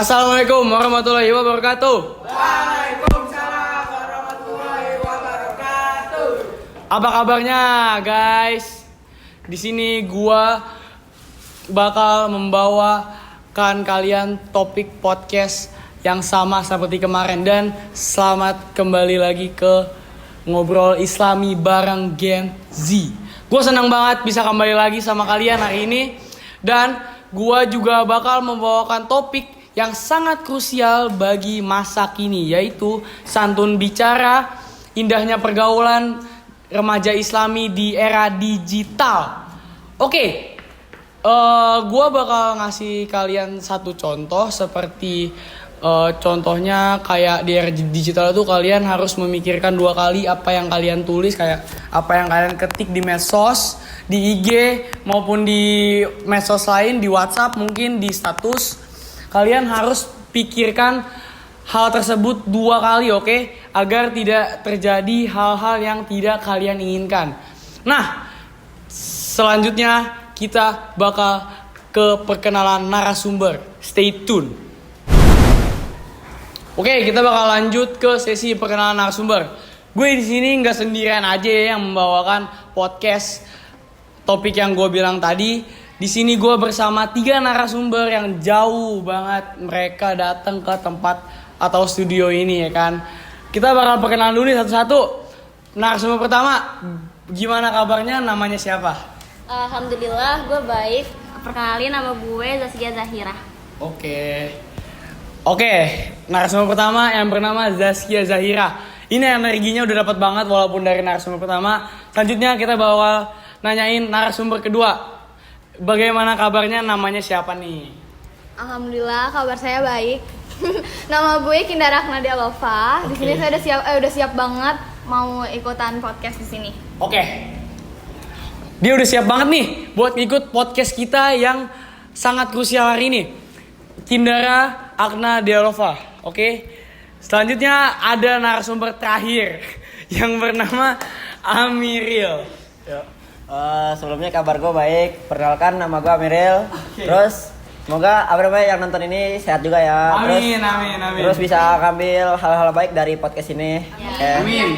Assalamualaikum warahmatullahi wabarakatuh. Waalaikumsalam warahmatullahi wabarakatuh. Apa kabarnya, guys? Di sini gua bakal membawakan kalian topik podcast yang sama seperti kemarin, dan selamat kembali lagi ke Ngobrol Islami bareng Gen Z. Gue senang banget bisa kembali lagi sama kalian hari ini, dan gue juga bakal membawakan topik yang sangat krusial bagi masa kini, yaitu santun bicara, indahnya pergaulan remaja Islami di era digital. Oke, gue bakal ngasih kalian satu contoh seperti contohnya kayak di era digital itu kalian harus memikirkan dua kali apa yang kalian tulis, kayak apa yang kalian ketik di medsos, di IG maupun di medsos lain, di WhatsApp mungkin di status. Kalian harus pikirkan hal tersebut dua kali, oke? Agar tidak terjadi hal-hal yang tidak kalian inginkan. Nah, selanjutnya kita bakal ke perkenalan narasumber. Stay tune. Oke, kita bakal lanjut ke sesi perkenalan narasumber. Gue di sini nggak sendirian aja ya yang membawakan podcast topik yang gue bilang tadi. Di sini gue bersama 3 narasumber yang jauh banget mereka datang ke tempat atau studio ini ya kan. Kita bakal perkenalan dulu nih satu-satu. Narasumber pertama, gimana kabarnya? Namanya siapa? Alhamdulillah, gue baik. Perkenalin, nama gue Zaskia Zahira. Oke, narasumber pertama yang bernama Zaskia Zahira. Ini energinya udah dapat banget walaupun dari narasumber pertama. Selanjutnya kita bakal nanyain narasumber kedua. Bagaimana kabarnya? Namanya siapa nih? Alhamdulillah, kabar saya baik. Nama gue Kindara Nadia Lova. Di sini saya udah siap banget mau ikutan podcast di sini. Oke. Dia udah siap banget nih buat ikut podcast kita yang sangat krusial hari ini. Kindara Akna Dialova. Oke. Selanjutnya ada narasumber terakhir yang bernama Amiril. Sebelumnya kabar gue baik. Perkenalkan, nama gue Amiril. Terus semoga yang nonton ini sehat juga ya. Amin. Terus bisa ngambil hal-hal baik dari podcast ini. Ya. Amin.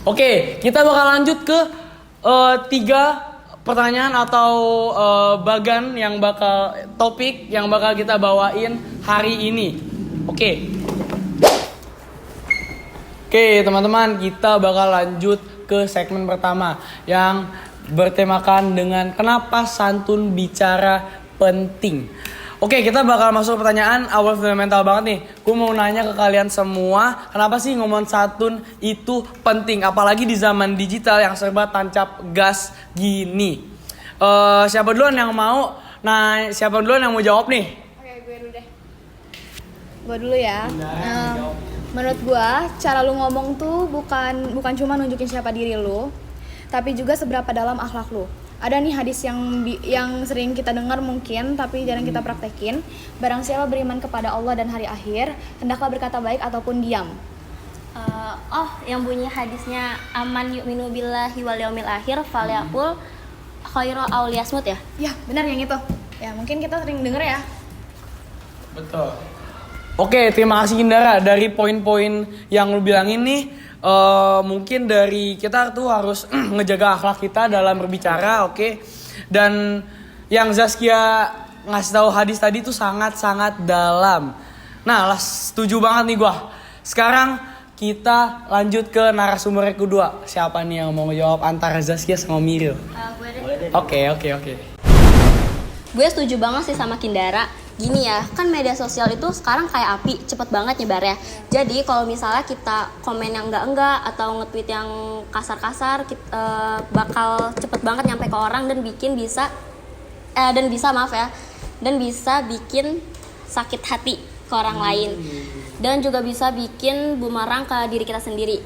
Oke, kita bakal lanjut ke 3 pertanyaan atau bagan yang bakal topik yang bakal kita bawain hari ini. Oke, teman-teman, kita bakal lanjut ke segmen pertama yang bertemakan dengan kenapa santun bicara penting. Oke, kita bakal masuk ke pertanyaan awal fundamental banget nih. Gue mau nanya ke kalian semua, kenapa sih ngomong santun itu penting? Apalagi di zaman digital yang serba tancap gas gini. Siapa duluan yang mau? Nah, siapa duluan yang mau jawab nih? Oke, gue dulu deh. Gue dulu ya. Menurut gue, cara lu ngomong tuh bukan cuma nunjukin siapa diri lu, tapi juga seberapa dalam akhlak lu. Ada nih hadis yang sering kita dengar mungkin, tapi jarang kita praktekin. Barang siapa beriman kepada Allah dan hari akhir, hendaklah berkata baik ataupun diam. Yang bunyi hadisnya aman yu'minu billahi wal yaumil akhir falyaqul khairan aw liyasmut ya? Ya, benar yang itu. Ya, mungkin kita sering denger ya. Betul. Oke, terima kasih Kindara. Dari poin-poin yang lu bilangin nih, mungkin dari kita tuh harus ngejaga akhlak kita dalam berbicara, oke? Dan yang Zaskia ngasih tahu hadis tadi tuh sangat-sangat dalam. Nah, setuju banget nih gua. Sekarang kita lanjut ke narasumber kedua. Siapa nih yang mau ngejawab antara Zaskia sama Miril? Gue deh. Oke. Gue setuju banget sih sama Kindara. Gini ya, kan media sosial itu sekarang kayak api, cepet banget nyebarnya. Jadi kalau misalnya kita komen yang enggak atau nge-tweet yang kasar-kasar, bakal cepet banget nyampe ke orang dan bisa bikin sakit hati ke orang lain. Dan juga bisa bikin bumerang ke diri kita sendiri.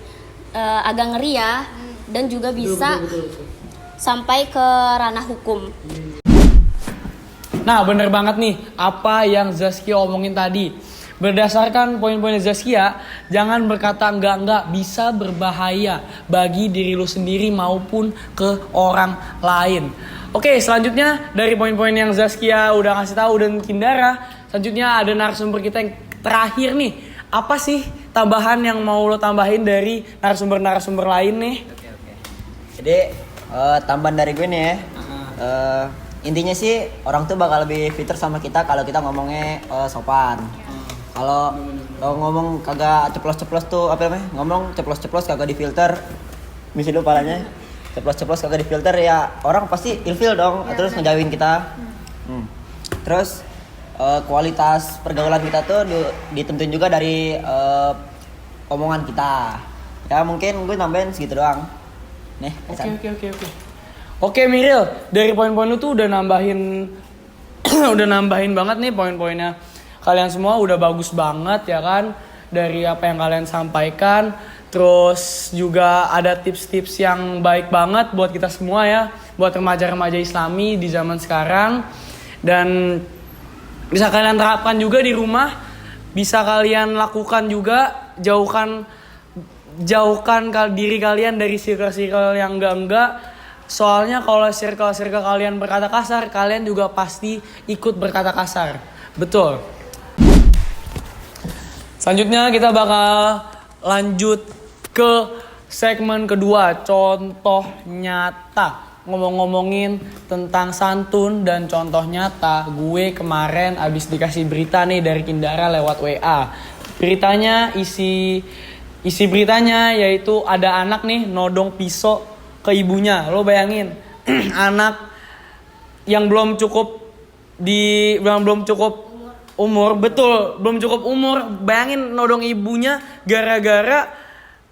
Agak ngeri ya, dan juga bisa sampai ke ranah hukum. Nah, bener banget nih apa yang Zaskia omongin tadi. Berdasarkan poin-poin Zaskia, jangan berkata enggak bisa berbahaya bagi diri lu sendiri maupun ke orang lain. Oke, selanjutnya dari poin-poin yang Zaskia udah ngasih tahu dan Kindara, selanjutnya ada narasumber kita yang terakhir nih. Apa sih tambahan yang mau lo tambahin dari narasumber-narasumber lain nih? Oke. Jadi tambahan dari gue nih ya. Intinya sih orang tuh bakal lebih filter sama kita kalau kita ngomongnya sopan. Kalau ngomong kagak ceplos-ceplos tuh apa namanya? Ngomong ceplos-ceplos kagak difilter. Misi lu palanya. Ceplos-ceplos kagak difilter ya orang pasti ilfil dong, terus ngejauhin kita. Terus kualitas pergaulan kita tuh ditentuin juga dari omongan kita. Ya mungkin gue nambahin segitu doang. Nih, Oke. Oke Miril, dari poin-poin lu tuh udah nambahin udah nambahin banget nih poin-poinnya. Kalian semua udah bagus banget ya kan dari apa yang kalian sampaikan. Terus juga ada tips-tips yang baik banget buat kita semua ya, buat remaja-remaja Islami di zaman sekarang. Dan bisa kalian terapkan juga di rumah, bisa kalian lakukan juga, jauhkan diri kalian dari circle-circle yang enggak. Soalnya kalau circle-circle kalian berkata kasar, kalian juga pasti ikut berkata kasar. Betul. Selanjutnya kita bakal lanjut ke segmen kedua, contoh nyata. Ngomongin tentang santun dan contoh nyata, gue kemarin abis dikasih berita nih dari Kindara lewat WA. Beritanya isi beritanya yaitu ada anak nih nodong pisau ke ibunya. Lo bayangin anak yang belum cukup umur, betul, belum cukup umur, bayangin nodong ibunya gara-gara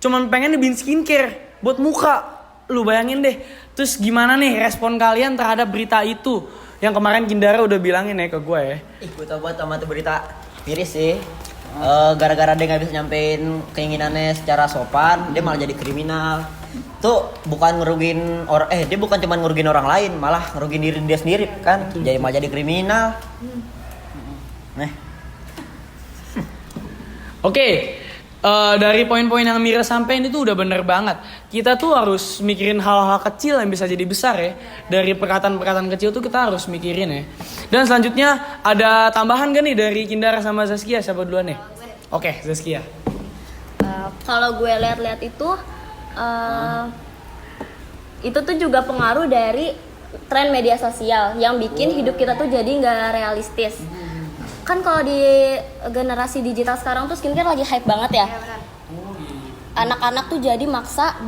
cuman pengen dibikin skincare buat muka. Lu bayangin deh. Terus gimana nih respon kalian terhadap berita itu? Yang kemarin Kindara udah bilangin ya ke gue ya. Gue tau banget sama tuh berita miris sih. Gara-gara dia gak bisa nyampein keinginannya secara sopan, dia malah jadi kriminal. Tuh bukan ngerugiin orang, dia bukan cuma ngerugiin orang lain, malah ngerugiin diri dia sendiri kan. Jadi malah jadi kriminal. Oke. Dari poin-poin yang Mira sampein itu udah bener banget. Kita tuh harus mikirin hal-hal kecil yang bisa jadi besar ya. Dari perkataan-perkataan kecil tuh kita harus mikirin ya. Dan selanjutnya ada tambahan gak nih dari Kindara sama Zaskia? Siapa duluan nih? Oke, Zaskia. Kalau gue lihat-lihat itu tuh juga pengaruh dari tren media sosial yang bikin hidup kita tuh jadi nggak realistis. Kan kalau di generasi digital sekarang tuh skincare lagi hype banget ya. Anak-anak tuh jadi maksa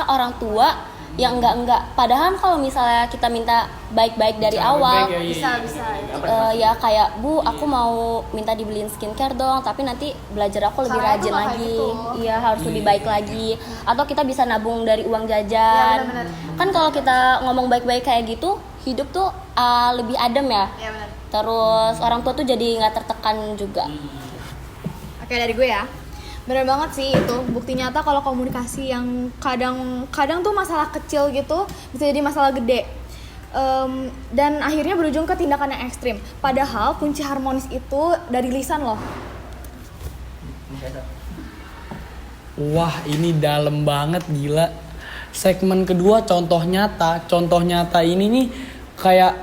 orang tua yang enggak. Padahal kalau misalnya kita minta baik-baik dari awal, Bisa. ya kayak Bu, aku mau minta dibeliin skincare dong, tapi nanti belajar aku lebih Caranya rajin tuh kayak lagi. gitu. Iya, harus lebih baik lagi. Atau kita bisa nabung dari uang jajan. Iya, benar. Kan kalau kita ngomong baik-baik kayak gitu, hidup tuh lebih adem ya. Iya benar. Terus orang tua tuh jadi nggak tertekan juga. Oke, dari gue ya. Bener banget sih itu bukti nyata kalau komunikasi yang kadang tuh masalah kecil gitu bisa jadi masalah gede. Dan akhirnya berujung ke tindakan yang ekstrim. Padahal kunci harmonis itu dari lisan loh. Wah, ini dalam banget, gila. Segmen kedua contoh nyata. Contoh nyata ini nih kayak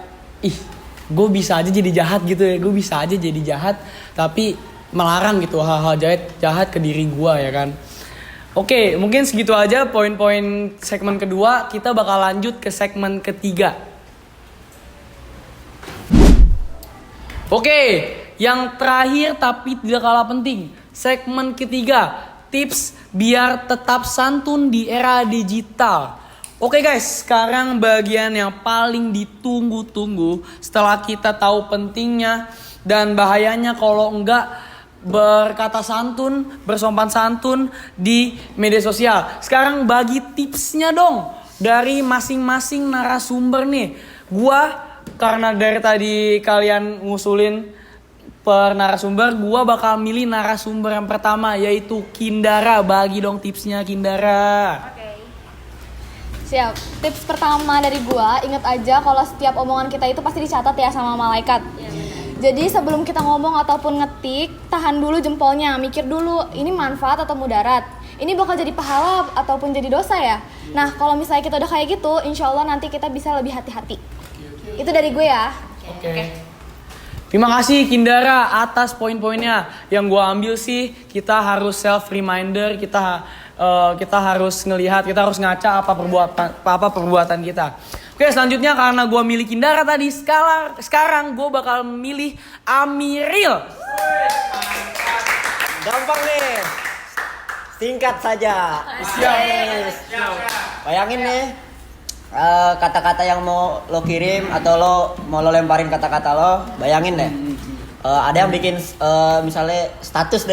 gue bisa aja jadi jahat gitu ya. Gue bisa aja jadi jahat tapi melarang gitu hal-hal jahat ke diri gue ya kan. Oke, mungkin segitu aja poin-poin segmen kedua. Kita bakal lanjut ke segmen ketiga. Oke, yang terakhir tapi tidak kalah penting, segmen ketiga, tips biar tetap santun di era digital. Oke guys, sekarang bagian yang paling ditunggu-tunggu setelah kita tahu pentingnya dan bahayanya kalau enggak berkata santun, bersopan santun di media sosial. Sekarang bagi tipsnya dong dari masing-masing narasumber nih. Gua karena dari tadi kalian ngusulin per narasumber, gua bakal milih narasumber yang pertama yaitu Kindara. Bagi dong tipsnya Kindara. Siap. Tips pertama dari gua, ingat aja kalau setiap omongan kita itu pasti dicatat ya sama malaikat. Jadi sebelum kita ngomong ataupun ngetik, tahan dulu jempolnya, mikir dulu ini manfaat atau mudarat. Ini bakal jadi pahala ataupun jadi dosa ya. Nah, kalau misalnya kita udah kayak gitu, insya Allah nanti kita bisa lebih hati-hati. Itu dari gue ya. Oke. Terima kasih Kindara atas poin-poinnya. Yang gue ambil sih kita harus self reminder, kita harus ngelihat, kita harus ngaca apa perbuatan kita. Oke, selanjutnya karena gue milih Kindara tadi, sekarang gue bakal milih Amiril. Gampang nih. Singkat saja. Yes. Bayangin nih kata-kata yang mau lo kirim atau mau lo lemparin kata-kata lo, bayangin deh. Ada yang bikin misalnya status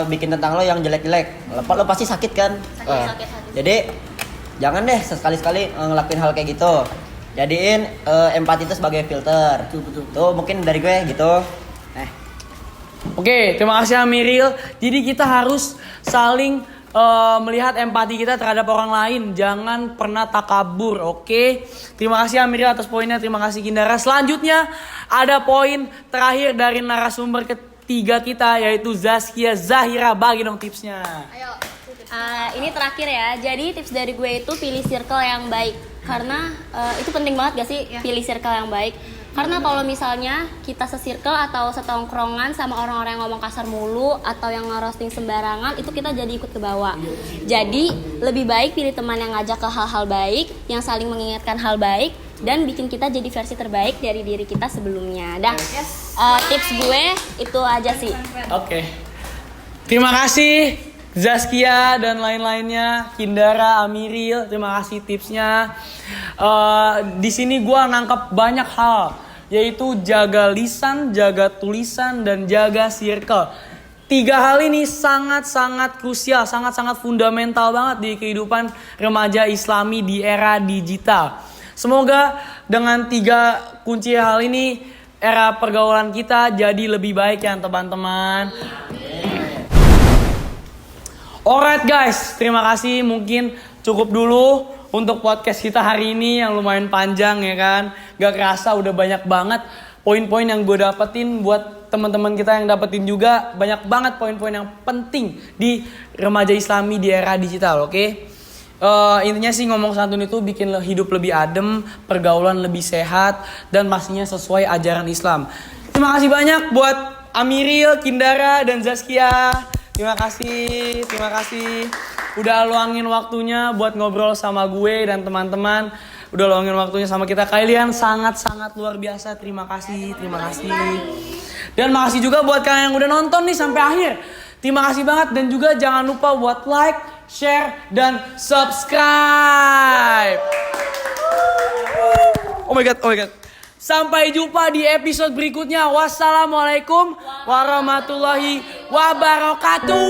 bikin tentang lo yang jelek-jelek. Lo pasti sakit kan? Sakit. Jadi jangan deh sekali-sekali ngelakuin hal kayak gitu. Jadiin empati itu sebagai filter. Betul. Tuh mungkin dari gue gitu. Oke, terima kasih Amiril. Jadi kita harus saling melihat empati kita terhadap orang lain. Jangan pernah takabur, oke? Terima kasih Amiril atas poinnya, terima kasih Kindara. Selanjutnya ada poin terakhir dari narasumber ketiga kita, yaitu Zaskia Zahira. Bagi dong tipsnya. Ayo. Ini terakhir ya. Jadi tips dari gue itu pilih circle yang baik. Karena itu penting banget gak sih pilih circle yang baik. Karena kalau misalnya kita se-circle atau setongkrongan sama orang-orang yang ngomong kasar mulu atau yang ngerosting sembarangan, itu kita jadi ikut ke bawah. Jadi lebih baik pilih teman yang ngajak ke hal-hal baik, yang saling mengingatkan hal baik, dan bikin kita jadi versi terbaik dari diri kita sebelumnya. Dah, tips gue itu aja sih. Oke. Terima kasih Zaskia dan lain-lainnya, Kindara, Amiril, terima kasih tipsnya. Di sini gue nangkep banyak hal, yaitu jaga lisan, jaga tulisan, dan jaga circle. 3 hal ini sangat-sangat krusial, sangat-sangat fundamental banget di kehidupan remaja Islami di era digital. Semoga dengan 3 kunci hal ini, era pergaulan kita jadi lebih baik ya teman-teman. Alright guys, terima kasih. Mungkin cukup dulu untuk podcast kita hari ini yang lumayan panjang ya kan. Gak kerasa udah banyak banget poin-poin yang gue dapetin. Buat teman-teman kita yang dapetin juga banyak banget poin-poin yang penting di remaja Islami di era digital, oke? Intinya sih ngomong santun itu bikin hidup lebih adem, pergaulan lebih sehat, dan pastinya sesuai ajaran Islam. Terima kasih banyak buat Amiril, Kindara, dan Zaskia. Terima kasih udah luangin waktunya buat ngobrol sama gue dan teman-teman. Udah luangin waktunya sama kita. Kalian sangat-sangat luar biasa. Terima kasih. Dan makasih juga buat kalian yang udah nonton nih sampai akhir. Terima kasih banget, dan juga jangan lupa buat like, share, dan subscribe. Oh my god. Sampai jumpa di episode berikutnya. Wassalamualaikum warahmatullahi wabarakatuh.